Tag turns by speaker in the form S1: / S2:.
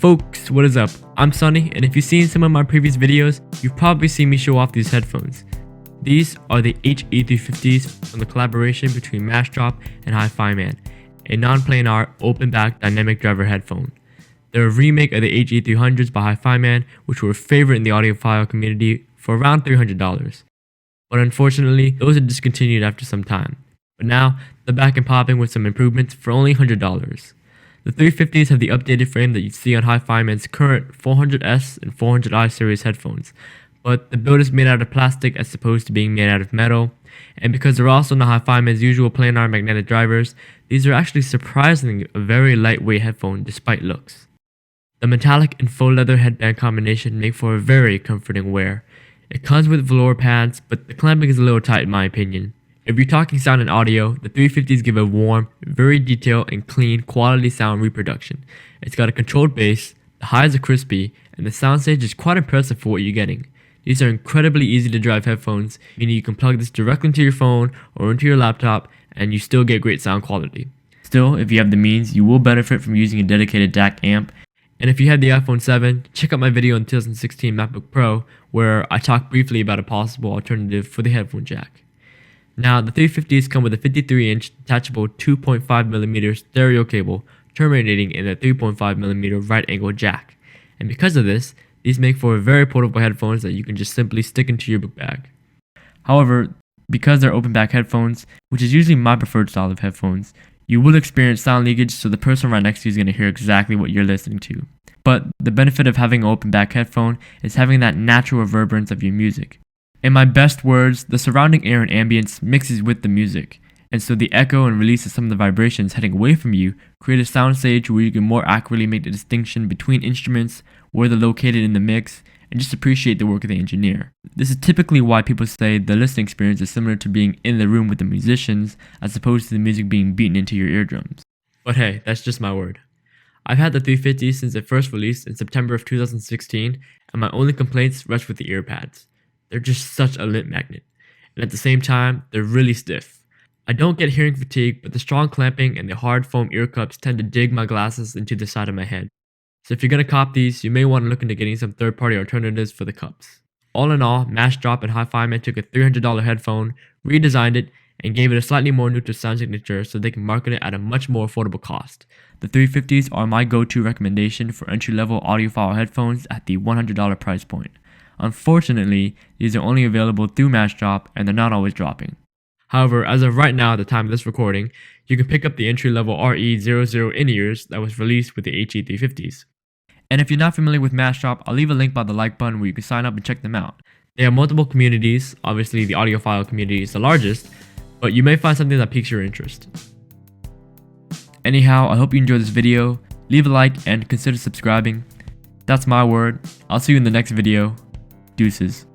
S1: Folks, what is up? I'm Sunny, and if you've seen some of my previous videos, you've probably seen me show off these headphones. These are the HE-350s from the collaboration between Massdrop and HiFiMAN, a non-planar open-back dynamic driver headphone. They're a remake of the HE-300s by HiFiMAN, which were a favorite in the audiophile community for around $300. But unfortunately, those are discontinued after some time. But now, they're back and popping with some improvements for only $100. The 350s have the updated frame that you see on HiFiMAN's current 400S and 400i series headphones, but the build is made out of plastic as opposed to being made out of metal, and because they're also not HiFiMAN's usual planar magnetic drivers, these are actually surprisingly a very lightweight headphone despite looks. The metallic and faux leather headband combination make for a very comforting wear. It comes with velour pads, but the clamping is a little tight in my opinion. If you're talking sound and audio, the 350s give a warm, very detailed and clean quality sound reproduction. It's got a controlled bass, the highs are crispy, and the soundstage is quite impressive for what you're getting. These are incredibly easy to drive headphones, meaning you can plug this directly into your phone or into your laptop and you still get great sound quality. Still, if you have the means, you will benefit from using a dedicated DAC amp. And if you have the iPhone 7, check out my video on 2016 MacBook Pro where I talk briefly about a possible alternative for the headphone jack. Now, the 350s come with a 53-inch detachable 2.5mm stereo cable terminating in a 3.5mm right-angle jack. And because of this, these make for very portable headphones that you can just simply stick into your book bag. However, because they're open back headphones, which is usually my preferred style of headphones, you will experience sound leakage, so the person right next to you is going to hear exactly what you're listening to. But the benefit of having an open back headphone is having that natural reverberance of your music. In my best words, the surrounding air and ambience mixes with the music, and so the echo and release of some of the vibrations heading away from you create a soundstage where you can more accurately make the distinction between instruments, where they're located in the mix, and just appreciate the work of the engineer. This is typically why people say the listening experience is similar to being in the room with the musicians as opposed to the music being beaten into your eardrums. But hey, that's just my word. I've had the 350 since it first released in September of 2016, and my only complaints rest with the ear pads. They're just such a lint magnet, and at the same time, they're really stiff. I don't get hearing fatigue, but the strong clamping and the hard foam ear cups tend to dig my glasses into the side of my head. So if you're gonna cop these, you may want to look into getting some third-party alternatives for the cups. All in all, Massdrop and HiFiMAN took a $300 headphone, redesigned it, and gave it a slightly more neutral sound signature so they can market it at a much more affordable cost. The 350s are my go-to recommendation for entry-level audiophile headphones at the $100 price point. Unfortunately, these are only available through Massdrop and they're not always dropping. However, as of right now at the time of this recording, you can pick up the entry-level RE00 in-ears that was released with the HE-350s. And if you're not familiar with Massdrop, I'll leave a link by the like button where you can sign up and check them out. They have multiple communities, obviously the audiophile community is the largest, but you may find something that piques your interest. Anyhow, I hope you enjoyed this video, leave a like and consider subscribing. That's my word. I'll see you in the next video. Deuces.